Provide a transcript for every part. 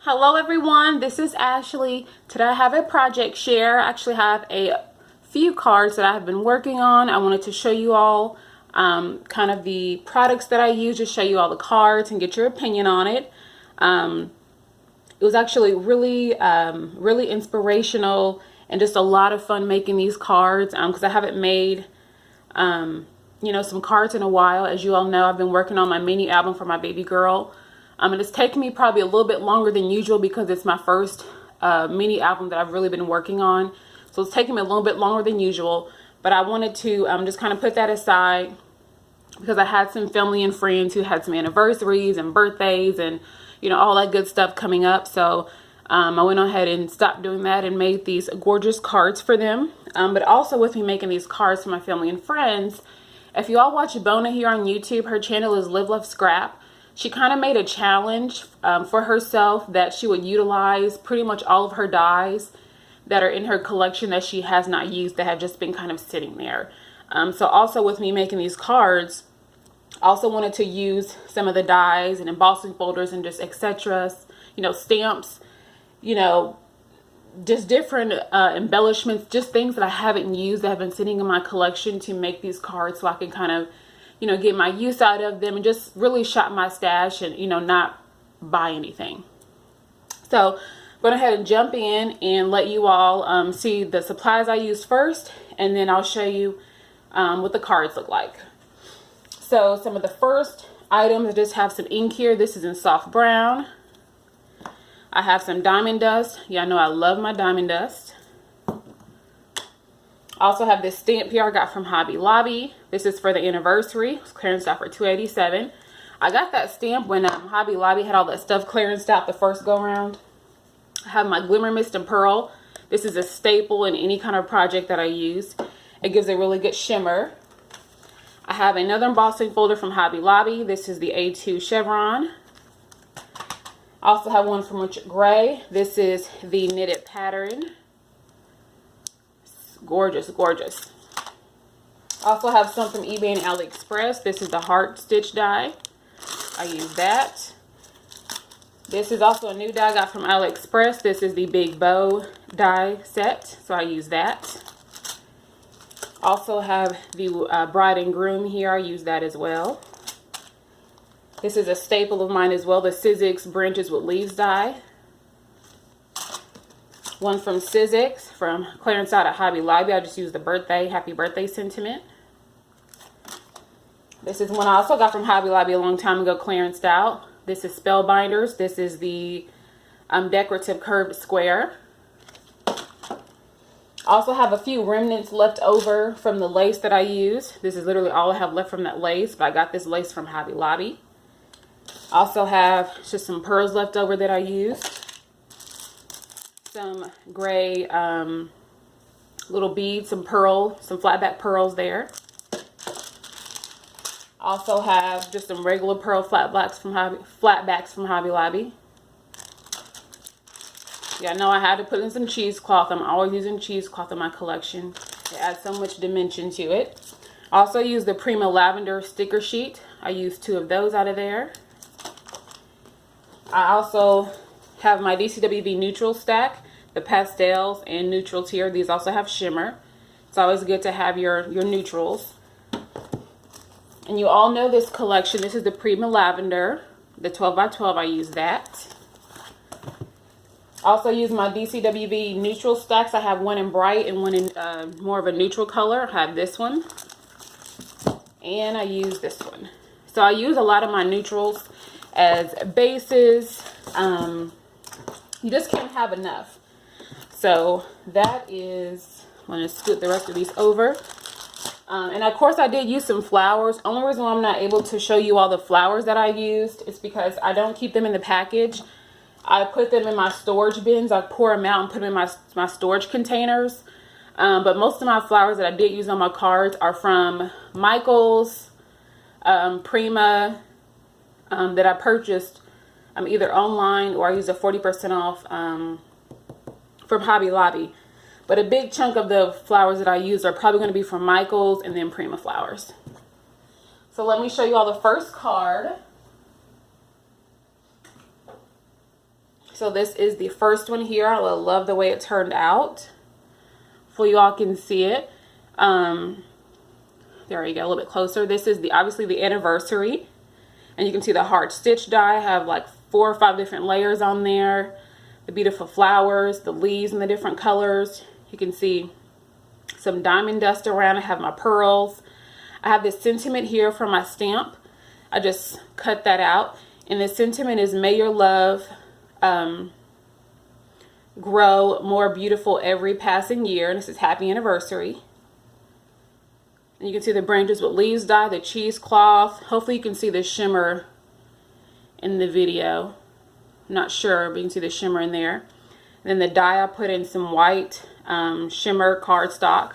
Hello everyone, this is Ashley. Today I have a project share. I actually have a few cards that I have been working on. I wanted to show you all kind of the products that I use, just show you all the cards and get your opinion on it. It was actually really inspirational and just a lot of fun making these cards because I haven't made some cards in a while. As you all know, I've been working on my mini album for my baby girl. And it's taken me probably a little bit longer than usual because it's my first mini album that I've really been working on. So it's taking me a little bit longer than usual. But I wanted to just kind of put that aside because I had some family and friends who had some anniversaries and birthdays and, all that good stuff coming up. So I went ahead and stopped doing that and made these gorgeous cards for them. But also with me making these cards for my family and friends, if you all watch Bona here on YouTube, her channel is Live Love Scrap. She kind of made a challenge for herself that she would utilize pretty much all of her dies that are in her collection that she has not used, that have just been kind of sitting there. So also with me making these cards, I also wanted to use some of the dies and embossing folders and just etc. Stamps, just different embellishments, just things that I haven't used that have been sitting in my collection to make these cards so I can kind of get my use out of them and just really shop my stash and, not buy anything. So I'm going ahead and jump in and let you all see the supplies I used first, and then I'll show you what the cards look like. So some of the first items, I just have some ink here. This is in soft brown. I have some diamond dust. Y'all know I love my diamond dust. I also have this stamp here I got from Hobby Lobby. This is for the anniversary. It's clearance out for $2.87. I got that stamp when Hobby Lobby had all that stuff clearance out the first go around. I have my Glimmer Mist and Pearl. This is a staple in any kind of project that I use. It gives a really good shimmer. I have another embossing folder from Hobby Lobby. This is the A2 Chevron. I also have one from Richard Gray. This is the knitted pattern. Gorgeous, gorgeous. I also have some from eBay and AliExpress. This is the heart stitch die. I use that. This is also a new die I got from AliExpress. This is the big bow die set, so I use that. Also have the bride and groom here. I use that as well. This is a staple of mine as well, the Sizzix branches with leaves die. One from Sizzix from clearance out at Hobby Lobby. I just used the happy birthday sentiment. This is one I also got from Hobby Lobby a long time ago, clearanced out. This is Spellbinders. This is the decorative curved square. I also have a few remnants left over from the lace that I used. This is literally all I have left from that lace, but I got this lace from Hobby Lobby. I also have just some pearls left over that I used. Some gray little beads, some flatback pearls there. Also have just some regular pearl flatbacks from Hobby Lobby. Yeah, I know I had to put in some cheesecloth. I'm always using cheesecloth in my collection. It adds so much dimension to it. I also use the Prima Lavender sticker sheet. I used 2 of those out of there. I also have my DCWV neutral stack, the pastels and neutrals here. These also have shimmer. It's always good to have your neutrals. And you all know this collection. This is the Prima Lavender, the 12x12. I use that. Also use my DCWV neutral stacks. I have one in bright and one in more of a neutral color. I have this one. And I use this one. So I use a lot of my neutrals as bases. You just can't have enough. So that is, I'm going to scoot the rest of these over. And of course I did use some flowers. Only reason why I'm not able to show you all the flowers that I used is because I don't keep them in the package. I put them in my storage bins. I pour them out and put them in my storage containers. But most of my flowers that I did use on my cards are from Michael's, Prima, that I purchased either online or I used a 40% off from Hobby Lobby. But a big chunk of the flowers that I use are probably going to be from Michael's and then Prima flowers. So let me show you all the first card. So this is the first one here. I love the way it turned out. Hopefully you all can see it. There you go, a little bit closer. This is obviously the anniversary. And you can see the heart stitch die. I have like 4 or 5 different layers on there. The beautiful flowers, the leaves in the different colors. You can see some diamond dust around. I have my pearls. I have this sentiment here from my stamp. I just cut that out. And the sentiment is, may your love grow more beautiful every passing year. And this is happy anniversary. And you can see the branches with leaves die, the cheesecloth. Hopefully you can see the shimmer in the video. I'm not sure, but you can see the shimmer in there. And then the die, I put in some white shimmer cardstock.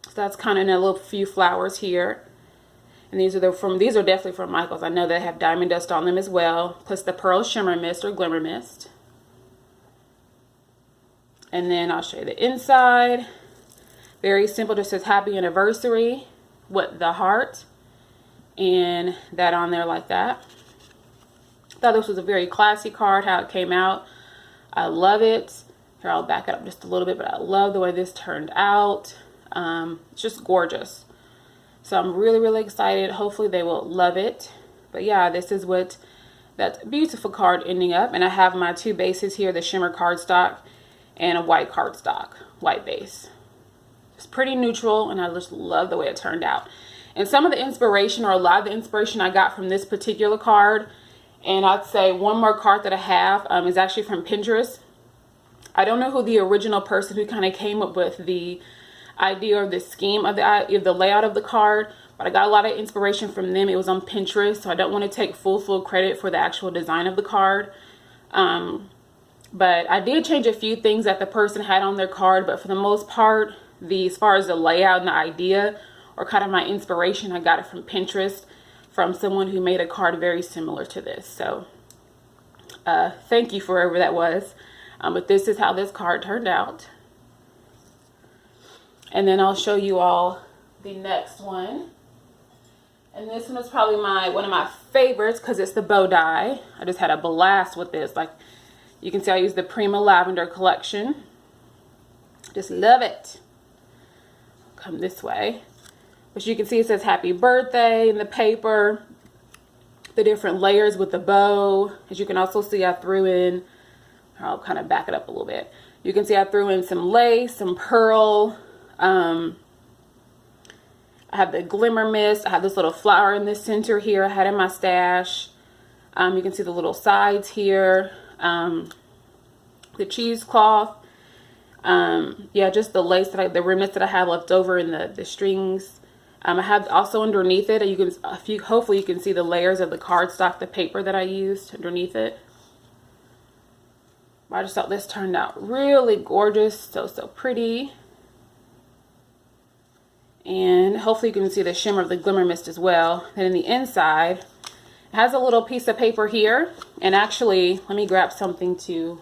So that's kind of in a little few flowers here. And these are definitely from Michaels. I know they have diamond dust on them as well. Plus the pearl shimmer mist or glimmer mist. And then I'll show you the inside. Very simple, just says happy anniversary with the heart. And that on there like that. Thought this was a very classy card, how it came out. I love it. Here, I'll back it up just a little bit, but I love the way this turned out. It's just gorgeous. So I'm really, really excited. Hopefully they will love it. But yeah, this is what that beautiful card ending up. And I have my 2 bases here, the shimmer cardstock and a white cardstock, white base. It's pretty neutral, and I just love the way it turned out. And some of the inspiration, or a lot of the inspiration I got from this particular card, and I'd say one more card that I have is actually from Pinterest. I don't know who the original person who kind of came up with the idea or the scheme of the layout of the card, but I got a lot of inspiration from them. It was on Pinterest, so I don't want to take full credit for the actual design of the card. But I did change a few things that the person had on their card, but for the most part, as far as the layout and the idea, or kind of my inspiration, I got it from Pinterest, from someone who made a card very similar to this. So thank you for whoever that was. But this is how this card turned out. And then I'll show you all the next one. And this one is probably one of my favorites because it's the bow die. I just had a blast with this. Like you can see, I use the Prima Lavender collection. Just love it. Come this way. But you can see it says happy birthday in the paper. The different layers with the bow. As you can also see, I threw in, I'll kind of back it up a little bit. You can see I threw in some lace, some pearl. I have the glimmer mist. I have this little flower in the center here I had in my stash. You can see the little sides here. The cheesecloth. Yeah, just the lace, the remnants that I have left over in the strings. I have also underneath it, hopefully you can see the layers of the cardstock, the paper that I used underneath it. I just thought this turned out really gorgeous, so pretty. And hopefully you can see the shimmer of the glimmer mist as well. And in the inside, it has a little piece of paper here. And actually, let me grab something to...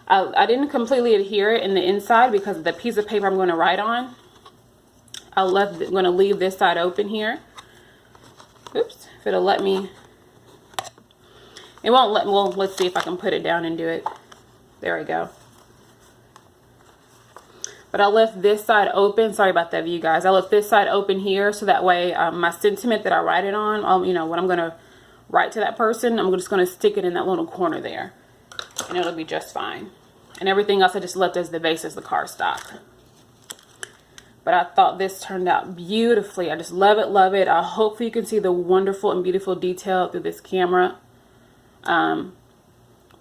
I didn't completely adhere it in the inside because of the piece of paper I'm going to write on. I'm going to leave this side open here. Oops, if it'll let me. It won't let me. Well, let's see if I can put it down and do it. There we go. But I left this side open. Sorry about that, you guys. I left this side open here so that way my sentiment that I write it on, you know, what I'm going to write to that person, I'm just going to stick it in that little corner there. And it'll be just fine. And everything else I just left as the base as the cardstock. But I thought this turned out beautifully. I just love it, love it. I hope you can see the wonderful and beautiful detail through this camera. But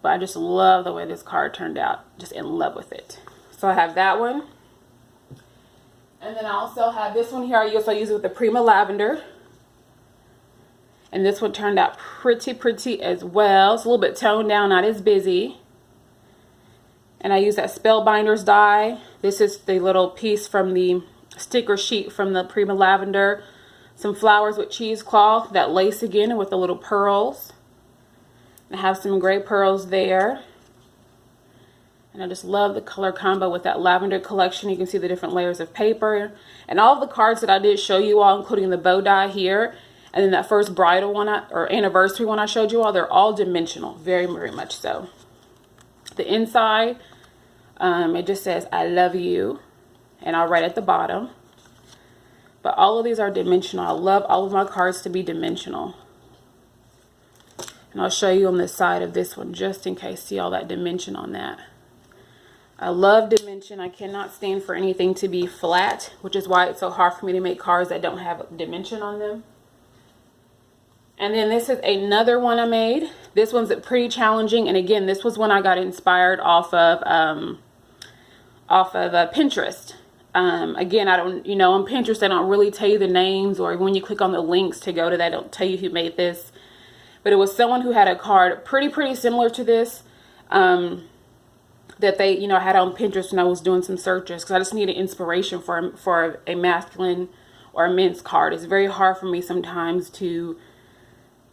I just love the way this card turned out. Just in love with it. So I have that one. And then I also have this one here. I use it with the Prima Lavender. And this one turned out pretty as well. It's a little bit toned down, not as busy. And I use that spellbinders die. This is the little piece from the sticker sheet from the Prima Lavender. Some flowers with cheesecloth, that lace again with the little pearls. And I have some gray pearls there. And I just love the color combo with that lavender collection. You can see the different layers of paper. And all of the cards that I did show you all, including the bow die here. And then that first bridal one or anniversary one I showed you all, they're all dimensional, very, very much so. The inside, it just says, I love you. And I'll write at the bottom. But all of these are dimensional. I love all of my cards to be dimensional. And I'll show you on the side of this one, just in case. See all that dimension on that. I love dimension. I cannot stand for anything to be flat, which is why it's so hard for me to make cards that don't have dimension on them. And then this is another one I made. This one's pretty challenging. And again, this was one I got inspired off of Pinterest. Again, I don't, on Pinterest, they don't really tell you the names, or when you click on the links to go to that, don't tell you who made this. But it was someone who had a card pretty similar to this, that they, had on Pinterest when I was doing some searches, because I just needed inspiration for a masculine or a men's card. It's very hard for me sometimes to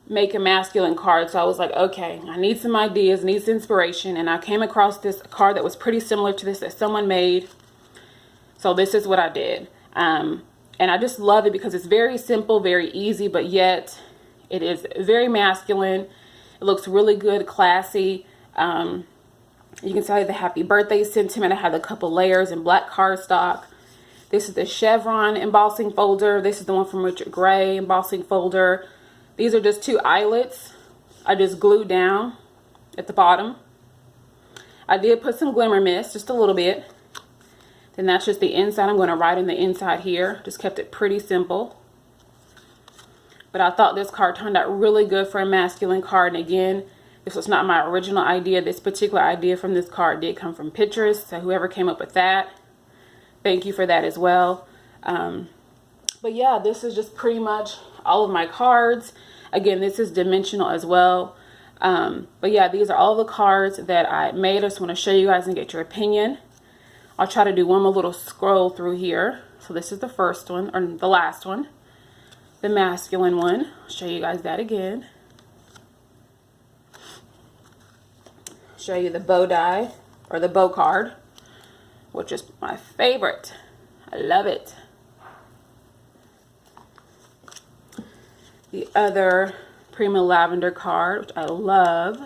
make a masculine card. So I was like, okay, I need some ideas, need some inspiration. And I came across this card that was pretty similar to this that someone made. So this is what I did. And I just love it because it's very simple, very easy, but yet it is very masculine. It looks really good, classy. You can see the happy birthday sentiment. I have a couple layers in black cardstock. This is the chevron embossing folder. This is the one from Richard Gray embossing folder. These are just 2 eyelets I just glued down at the bottom. I did put some glimmer mist, just a little bit. Then that's just the inside. I'm going to write in the inside here. Just kept it pretty simple. But I thought this card turned out really good for a masculine card. And again, this was not my original idea. This particular idea from this card did come from Pinterest. So whoever came up with that, thank you for that as well. But yeah, this is just pretty much all of my cards. Again, this is dimensional as well. But yeah, these are all the cards that I made. I just want to show you guys and get your opinion. I'll try to do one more little scroll through here. So this is the first one, or the last one, the masculine one. I'll show you guys that again. Show you the bow die, or the bow card, which is my favorite. I love it. The other Prima Lavender card, which I love.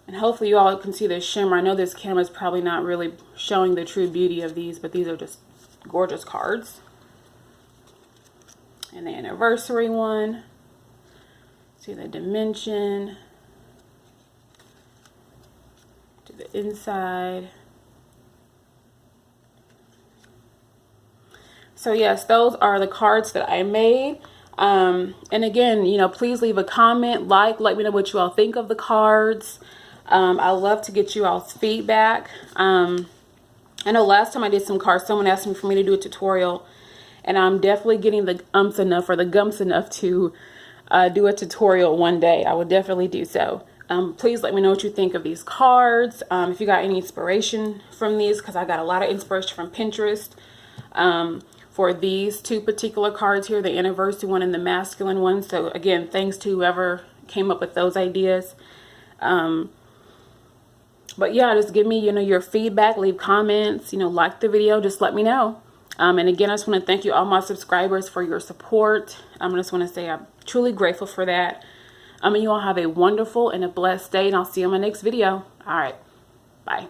And hopefully you all can see the shimmer. I know this camera is probably not really showing the true beauty of these, but these are just gorgeous cards. And the anniversary one. See the dimension. To the inside. So yes, those are the cards that I made. And again, please leave a comment, let me know what you all think of the cards. I love to get you all's feedback. I know last time I did some cards, someone asked me for me to do a tutorial, and I'm definitely getting the gums enough to do a tutorial one day. I will definitely do so. Please let me know what you think of these cards. If you got any inspiration from these, because I got a lot of inspiration from Pinterest. For these 2 particular cards here, the anniversary one and the masculine one. So again, thanks to whoever came up with those ideas. But yeah, just give me, your feedback, leave comments, like the video, just let me know. And again, I just want to thank you all my subscribers for your support. I just want to say I'm truly grateful for that. And you all have a wonderful and a blessed day, and I'll see you in my next video. All right, bye.